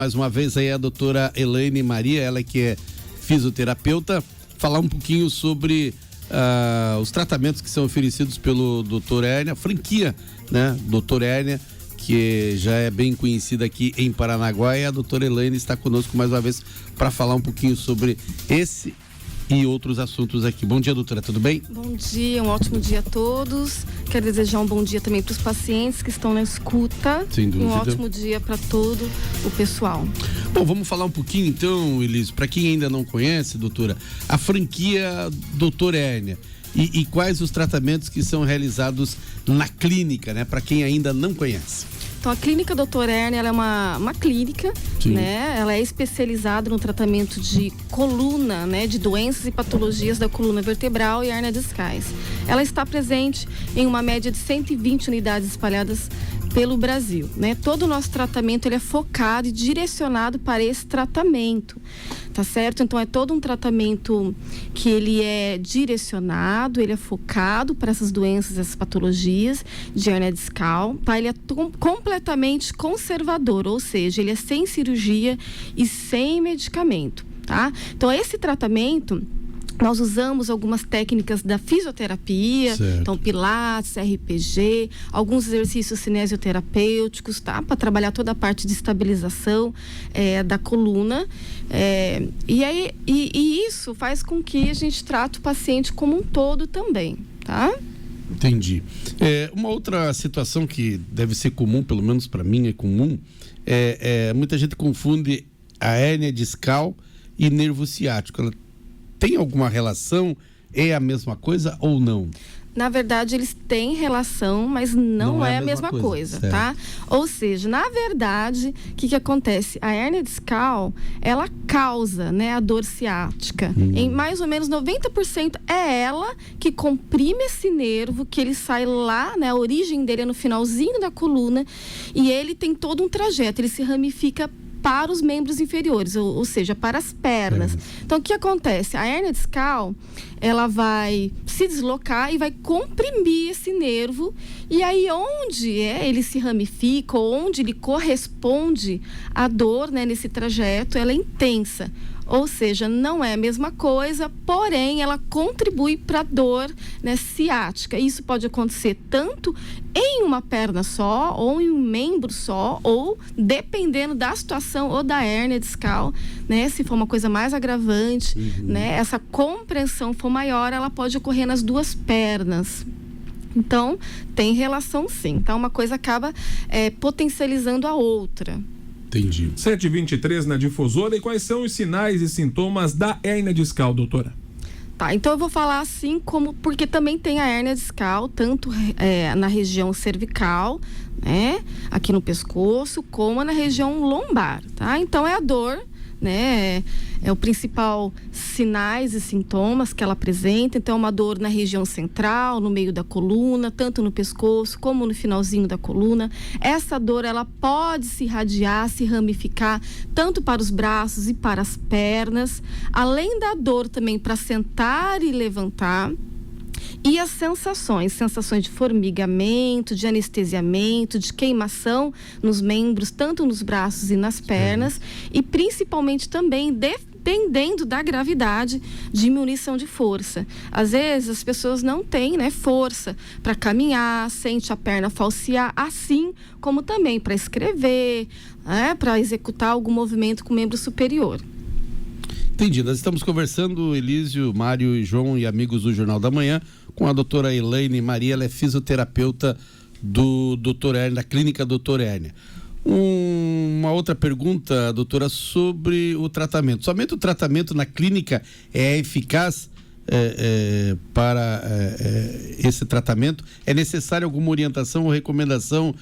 Mais uma vez aí a doutora Elaine Maria, ela que é fisioterapeuta, falar um pouquinho sobre os tratamentos que são oferecidos pelo Dr. Hérnia, franquia, né? Dr. Hérnia, que já é bem conhecida aqui em Paranaguá, e a doutora Elaine está conosco mais uma vez para falar um pouquinho sobre esse e outros assuntos aqui. Bom dia, doutora, tudo bem? Bom dia, um ótimo dia a todos. Quero desejar um bom dia também para os pacientes que estão na escuta. Sem dúvida. Um ótimo dia para todo o pessoal. Bom, vamos falar um pouquinho então, Elise, para quem ainda não conhece, doutora, a franquia Dr. Hérnia e quais os tratamentos que são realizados na clínica, né? Para quem ainda não conhece. Então, a clínica Dr. Hérnia, ela é uma clínica, né? Ela é especializada no tratamento de coluna, né? De doenças e patologias da coluna vertebral e hérnia discais. Ela está presente em uma média de 120 unidades espalhadas pelo Brasil, né? Todo o nosso tratamento, ele é focado e direcionado para esse tratamento, tá certo? Então, é todo um tratamento que ele é direcionado, ele é focado para essas doenças, essas patologias de hérnia discal, tá? Ele é completamente conservador, ou seja, ele é sem cirurgia e sem medicamento, tá? Então, esse tratamento, nós usamos algumas técnicas da fisioterapia, então pilates, RPG, alguns exercícios cinesioterapêuticos, tá? Para trabalhar toda a parte de estabilização da coluna. E isso faz com que a gente trate o paciente como um todo também, tá? Entendi. Uma outra situação que deve ser comum, pelo menos para mim é comum, muita gente confunde a hérnia discal e nervo ciático. Ela tem alguma relação? É a mesma coisa ou não? Na verdade, eles têm relação, mas não é a mesma coisa, tá? Ou seja, na verdade, o que acontece? A hérnia discal, ela causa, né, a dor ciática. Em mais ou menos 90% é ela que comprime esse nervo, que ele sai lá, né? A origem dele é no finalzinho da coluna, e ele tem todo um trajeto, ele se ramifica para os membros inferiores, ou seja, para as pernas. Então, o que acontece? A hérnia discal, ela vai se deslocar e vai comprimir esse nervo, e aí onde ele se ramifica, ou onde ele corresponde à dor, né, nesse trajeto, ela é intensa. Ou seja, não é a mesma coisa, porém ela contribui para a dor, né, ciática. Isso pode acontecer tanto em uma perna só, ou em um membro só, ou dependendo da situação ou da hérnia discal, né? Se for uma coisa mais agravante, né? Essa compreensão for maior, ela pode ocorrer nas duas pernas. Então, tem relação sim. Então, uma coisa acaba potencializando a outra. Entendi. 7h23 na Difusora. E quais são os sinais e sintomas da hérnia discal, doutora? Tá, então eu vou falar assim como, porque também tem a hérnia discal, tanto na região cervical, né, aqui no pescoço, como na região lombar, tá? Então é a dor, né, é o principal sinais e sintomas que ela apresenta. Então é uma dor na região central, no meio da coluna, tanto no pescoço como no finalzinho da coluna. Essa dor, ela pode se irradiar, se ramificar tanto para os braços e para as pernas, além da dor também para sentar e levantar. E as sensações de formigamento, de anestesiamento, de queimação nos membros, tanto nos braços e nas pernas, e principalmente também dependendo da gravidade, diminuição de força. Às vezes as pessoas não têm, né, força para caminhar, sente a perna falsear, assim como também para escrever, né, para executar algum movimento com o membro superior. Entendi. Nós estamos conversando, Elísio, Mário e João e amigos do Jornal da Manhã, com a doutora Elaine Maria. Ela é fisioterapeuta do Dr. Hérnia, da clínica Dr. Hérnia. Uma outra pergunta, doutora, sobre o tratamento. Somente o tratamento na clínica é eficaz para esse tratamento? É necessário alguma orientação ou recomendação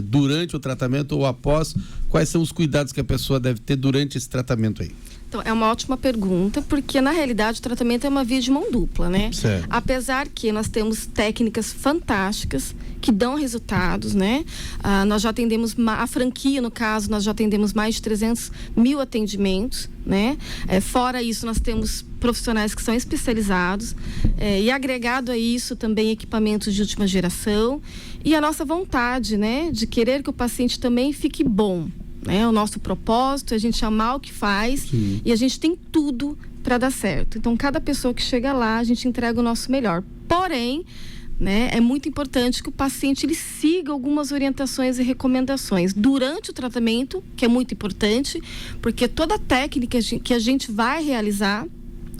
durante o tratamento ou após? Quais são os cuidados que a pessoa deve ter durante esse tratamento aí? Então, é uma ótima pergunta, porque na realidade o tratamento é uma via de mão dupla, né? Certo. Apesar que nós temos técnicas fantásticas que dão resultados, né? Nós já atendemos, a franquia no caso, nós já atendemos mais de 300 mil atendimentos, né? Fora isso, nós temos profissionais que são especializados e agregado a isso também equipamentos de última geração e a nossa vontade, né? De querer que o paciente também fique bom. né? O nosso propósito é a gente amar o que faz. Sim. E a gente tem tudo para dar certo. Então, cada pessoa que chega lá, a gente entrega o nosso melhor. Porém, né, é muito importante que o paciente ele siga algumas orientações e recomendações durante o tratamento, que é muito importante, porque toda técnica que a gente vai realizar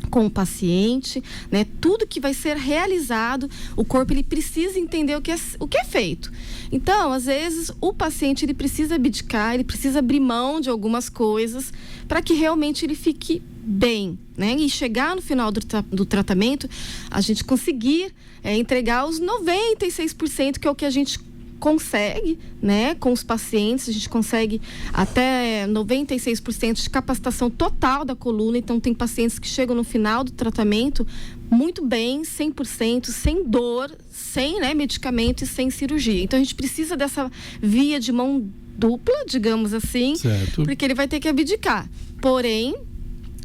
com o paciente, né, tudo que vai ser realizado, o corpo ele precisa entender o que é feito. Então, às vezes, o paciente ele precisa abdicar, ele precisa abrir mão de algumas coisas para que realmente ele fique bem, né? E chegar no final do tratamento, a gente conseguir entregar os 96%, que é o que a gente consegue, né? Com os pacientes, a gente consegue até 96% de capacitação total da coluna. Então, tem pacientes que chegam no final do tratamento muito bem, 100%, sem dor, sem, né, medicamento e sem cirurgia. Então, a gente precisa dessa via de mão dupla, digamos assim, certo, porque ele vai ter que abdicar. Porém,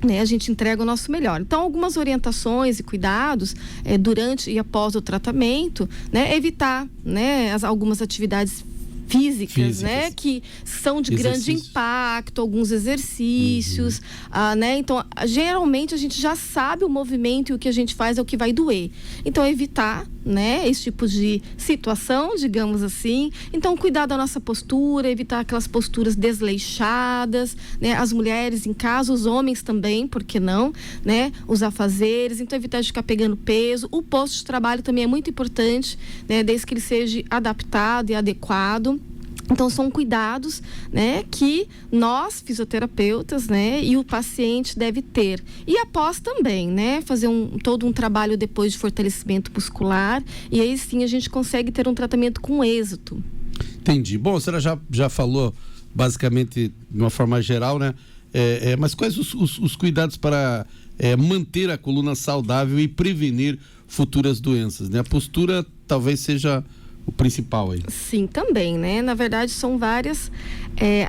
né, a gente entrega o nosso melhor. Então, algumas orientações e cuidados durante e após o tratamento, né, evitar, né, algumas atividades físicas, né, que são de grande impacto, alguns exercícios, né, então geralmente a gente já sabe o movimento e o que a gente faz é o que vai doer. Então, evitar, né, esse tipo de situação, digamos assim. Então, cuidar da nossa postura, evitar aquelas posturas desleixadas, né, as mulheres em casa, os homens também, por que não, né, os afazeres. Então, evitar de ficar pegando peso. O posto de trabalho também é muito importante, né, desde que ele seja adaptado e adequado. Então, são cuidados, né, que nós, fisioterapeutas, né, e o paciente deve ter. E após também, né, fazer todo um trabalho depois de fortalecimento muscular, e aí sim a gente consegue ter um tratamento com êxito. Entendi. Bom, a senhora já falou basicamente de uma forma geral, né, mas quais os cuidados para manter a coluna saudável e prevenir futuras doenças, né? A postura talvez seja o principal aí. Sim, também, né? Na verdade, são vários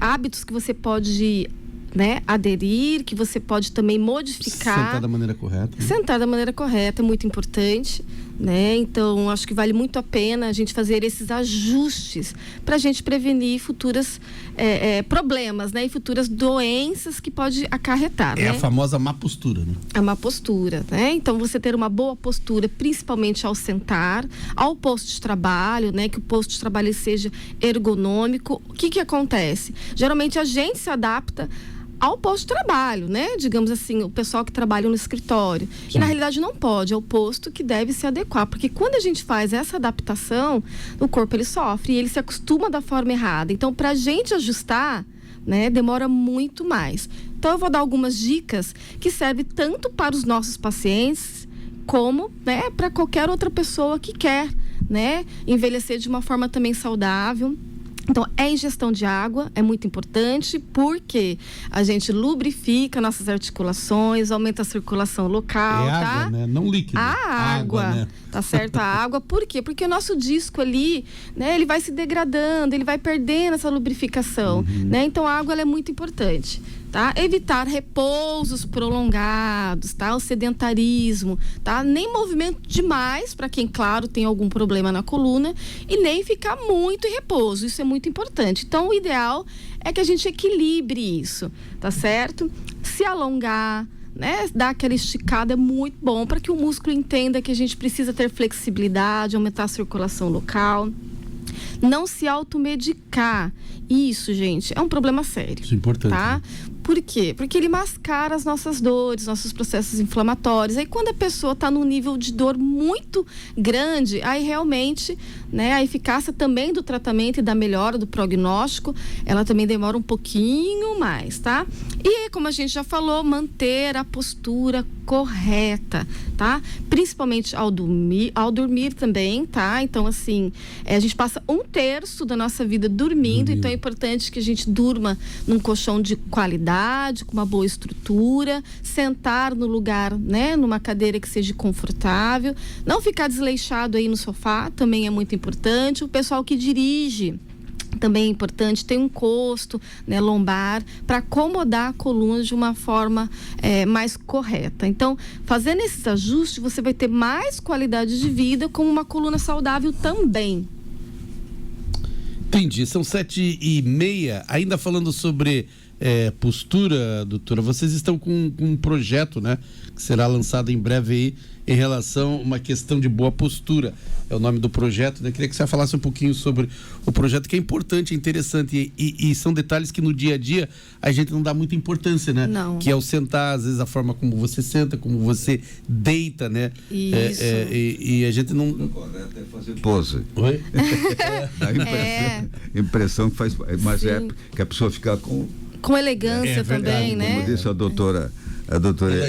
hábitos que você pode, né, aderir, que você pode também modificar. Sentar da maneira correta. Né? Sentar da maneira correta é muito importante, né? Então, acho que vale muito a pena a gente fazer esses ajustes para a gente prevenir futuros problemas, né? E futuras doenças que pode acarretar, né? A famosa má postura, né? A má postura, né? Então, você ter uma boa postura, principalmente ao sentar, ao posto de trabalho, né? Que o posto de trabalho seja ergonômico. O que acontece? Geralmente, a gente se adapta ao posto de trabalho, né? Digamos assim, o pessoal que trabalha no escritório. Sim. E na realidade não pode, é o posto que deve se adequar, porque quando a gente faz essa adaptação, o corpo ele sofre e ele se acostuma da forma errada. Então, para a gente ajustar, né, demora muito mais. Então, eu vou dar algumas dicas que servem tanto para os nossos pacientes como, né, para qualquer outra pessoa que quer, né, envelhecer de uma forma também saudável. Então, a ingestão de água é muito importante, porque a gente lubrifica nossas articulações, aumenta a circulação local, tá? Água, né? Não líquido. A água, né? Tá certo? A água, por quê? Porque o nosso disco ali, né, ele vai se degradando, ele vai perdendo essa lubrificação, né? Então, a água ela é muito importante. Tá? Evitar repousos prolongados, tá? O sedentarismo, tá? Nem movimento demais, para quem, claro, tem algum problema na coluna, e nem ficar muito em repouso, isso é muito importante. Então, o ideal é que a gente equilibre isso, tá certo? Se alongar, né? Dar aquela esticada é muito bom para que o músculo entenda que a gente precisa ter flexibilidade, aumentar a circulação local. Não se automedicar. Isso, gente, é um problema sério. Isso é importante. Tá? Né? Por quê? Porque ele mascara as nossas dores, nossos processos inflamatórios. Aí, quando a pessoa está num nível de dor muito grande, aí realmente, né, a eficácia também do tratamento e da melhora do prognóstico, ela também demora um pouquinho mais, tá? E, como a gente já falou, manter a postura correta, tá? Principalmente ao dormir também, tá? Então, assim, a gente passa 1/3 da nossa vida dormindo, então é importante que a gente durma num colchão de qualidade, com uma boa estrutura, sentar no lugar, né, numa cadeira que seja confortável, não ficar desleixado aí no sofá, também é muito importante. O pessoal que dirige, também é importante ter um encosto, né, lombar, para acomodar a coluna de uma forma mais correta. Então, fazendo esses ajustes, você vai ter mais qualidade de vida com uma coluna saudável também. Entendi, são 7h30, ainda falando sobre postura, doutora, vocês estão com um projeto, né, que será lançado em breve aí, em relação a uma questão de boa postura, é o nome do projeto, né? Queria que você falasse um pouquinho sobre o projeto, que é importante, é interessante, e são detalhes que no dia a dia a gente não dá muita importância, né? Não. Que é o sentar, às vezes a forma como você senta, como você deita, né? Isso. E a gente não... O correto é fazer pose. Oi? Dá impressão que faz, mas Sim. é que a pessoa fica com elegância também, né? Como disse a doutora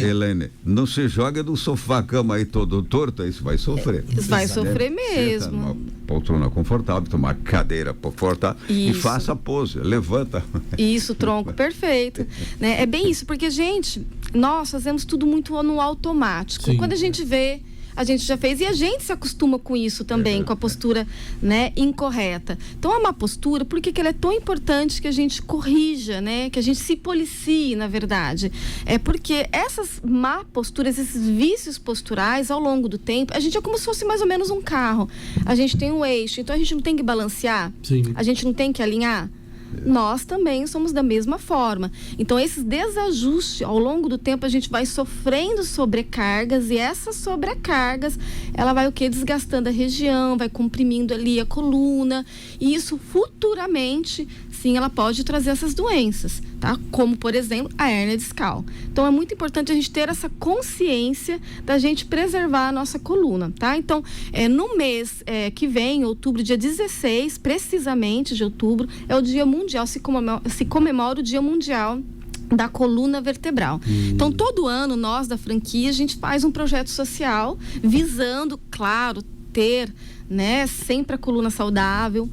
Elaine, não se joga no sofá-cama aí todo torto, aí você vai sofrer. Vai sofrer mesmo. Senta numa poltrona confortável, toma uma cadeira confortável e faça a pose, levanta. Isso, tronco, perfeito. Né? É bem isso, porque, gente, nós fazemos tudo muito no automático. Sim. Quando a gente vê, a gente já fez, e a gente se acostuma com isso também, com a postura, né, incorreta. Então, a má postura, por que ela é tão importante que a gente corrija, né, que a gente se policie, na verdade? É porque essas má posturas, esses vícios posturais, ao longo do tempo, a gente é como se fosse mais ou menos um carro. A gente tem um eixo, então a gente não tem que balancear? Sim. A gente não tem que alinhar? Nós também somos da mesma forma. Então, esses desajustes, ao longo do tempo, a gente vai sofrendo sobrecargas, e essas sobrecargas, ela vai o quê? Desgastando a região, vai comprimindo ali a coluna, e isso futuramente, sim, ela pode trazer essas doenças, tá? Como, por exemplo, a hérnia discal. Então, é muito importante a gente ter essa consciência da gente preservar a nossa coluna, tá? Então, no mês que vem, outubro, dia 16, precisamente de outubro, é o dia mundial, se comemora o Dia Mundial da Coluna Vertebral. Então, todo ano, nós da franquia, a gente faz um projeto social visando, claro, ter, né, sempre a coluna saudável.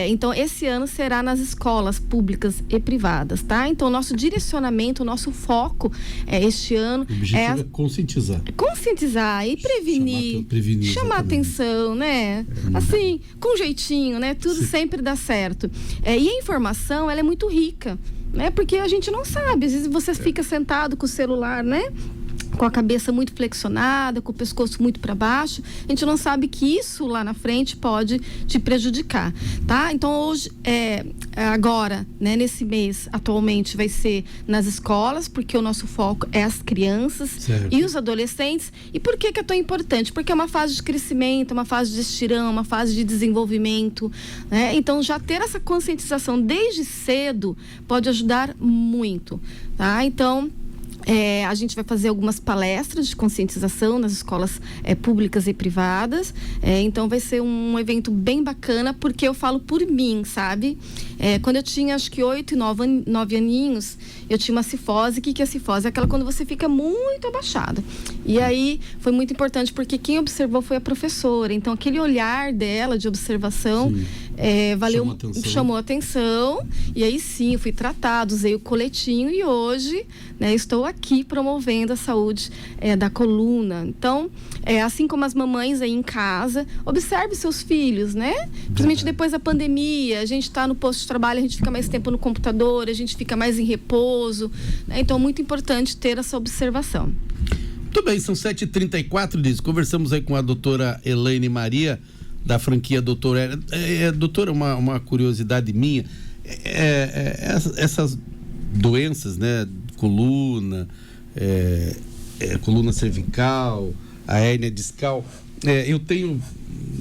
Então, esse ano será nas escolas públicas e privadas, tá? Então, nosso direcionamento, o nosso foco este ano o objetivo é conscientizar. Conscientizar e prevenir, chamar atenção, né? Assim, com jeitinho, né? Tudo sempre dá certo. E a informação, ela é muito rica, né? Porque a gente não sabe, às vezes você fica sentado com o celular, né? Com a cabeça muito flexionada, com o pescoço muito para baixo, a gente não sabe que isso lá na frente pode te prejudicar, tá? Então, hoje, agora, né, nesse mês, atualmente, vai ser nas escolas, porque o nosso foco é as crianças e os adolescentes. E por que é tão importante? Porque é uma fase de crescimento, uma fase de estirão, uma fase de desenvolvimento, né? Então, já ter essa conscientização desde cedo pode ajudar muito, tá? Então, a gente vai fazer algumas palestras de conscientização nas escolas públicas e privadas. Então, vai ser um evento bem bacana, porque eu falo por mim, sabe? Quando eu tinha, acho que 8 e 9 aninhos, eu tinha uma cifose. O que é a cifose? É aquela quando você fica muito abaixado. E aí, foi muito importante, porque quem observou foi a professora. Então, aquele olhar dela de observação chamou atenção. E aí, sim, eu fui tratada, usei o coletinho, e hoje, né, estou aqui promovendo a saúde da coluna. Então, assim como as mamães aí em casa, observe seus filhos, né? Principalmente depois da pandemia, a gente está no posto de trabalho, a gente fica mais tempo no computador, a gente fica mais em repouso, né? Então, é muito importante ter essa observação. Muito bem, são 7h34, Liz. Conversamos aí com a doutora Elaine Maria, da franquia Doutora. Doutora, uma curiosidade minha, essas doenças, né, coluna, coluna cervical, a hérnia discal, eu tenho,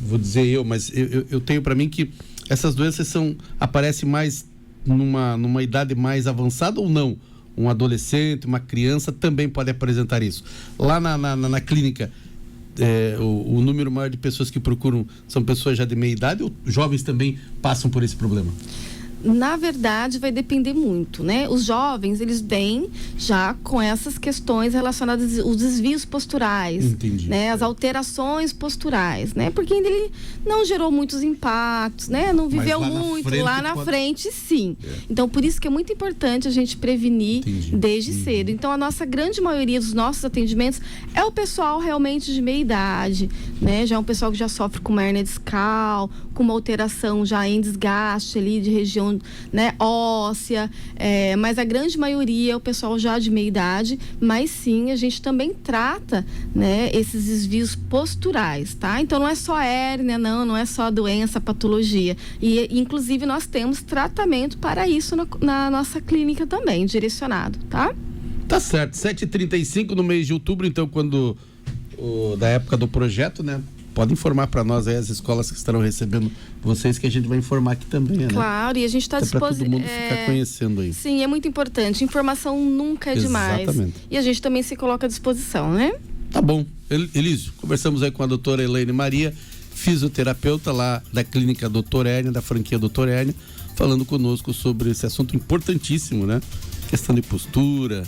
vou dizer mas eu tenho para mim que essas doenças aparecem mais numa idade mais avançada, ou não? Um adolescente, uma criança também pode apresentar isso. Lá na clínica, o número maior de pessoas que procuram são pessoas já de meia idade, ou jovens também passam por esse problema? Na verdade, vai depender muito, né? Os jovens, eles vêm já com essas questões relacionadas aos desvios posturais. Entendi. Né? As alterações posturais, né? Porque ainda ele não gerou muitos impactos, né? Não viveu muito. Lá na frente, sim. Então, por isso que é muito importante a gente prevenir desde cedo. Então, a nossa grande maioria dos nossos atendimentos é o pessoal realmente de meia idade, né? Já é um pessoal que já sofre com uma hérnia discal, com uma alteração já em desgaste ali de região, né, óssea, mas a grande maioria é o pessoal já de meia idade, mas sim, a gente também trata, né, esses desvios posturais, tá? Então não é só hérnia, não é só doença, patologia. E inclusive nós temos tratamento para isso na nossa clínica também, direcionado, tá? Tá certo, 7h35 no mês de outubro, então da época do projeto, né? Pode informar para nós aí as escolas que estarão recebendo vocês, que a gente vai informar aqui também, né? Claro, e a gente está disposto para todo mundo ficar conhecendo aí. Sim, é muito importante. Informação nunca é demais. Exatamente. E a gente também se coloca à disposição, né? Tá bom. Elísio, conversamos aí com a doutora Elaine Maria, fisioterapeuta lá da clínica Doutor Hérnia, da franquia Doutor Hérnia, falando conosco sobre esse assunto importantíssimo, né? Questão de postura,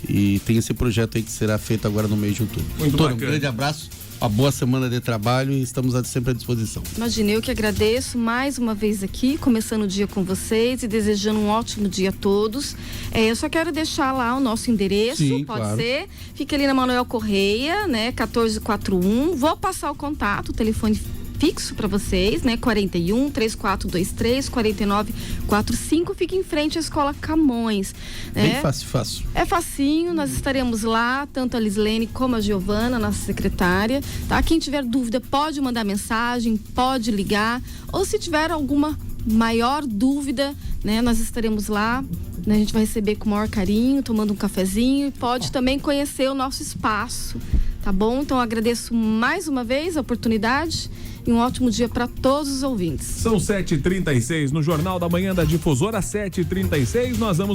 e tem esse projeto aí que será feito agora no mês de outubro. Muito doutora, bacana. Um grande abraço, uma boa semana de trabalho e estamos sempre à disposição. Imagina, eu que agradeço mais uma vez aqui, começando o dia com vocês e desejando um ótimo dia a todos. Eu só quero deixar lá o nosso endereço, sim, pode claro. ser. Fica ali na Manuel Correia, né, 1441. Vou passar o contato, o telefone fixo para vocês, né? 41 3423 4945, fica em frente à Escola Camões, né? Bem fácil. É facinho, nós estaremos lá, tanto a Lislene como a Giovana, nossa secretária, tá? Quem tiver dúvida pode mandar mensagem, pode ligar, ou se tiver alguma maior dúvida, né? Nós estaremos lá, né? A gente vai receber com o maior carinho, tomando um cafezinho, e pode também conhecer o nosso espaço, tá bom? Então agradeço mais uma vez a oportunidade e um ótimo dia para todos os ouvintes. São 7h36 no Jornal da Manhã da Difusora, 7h36, nós vamos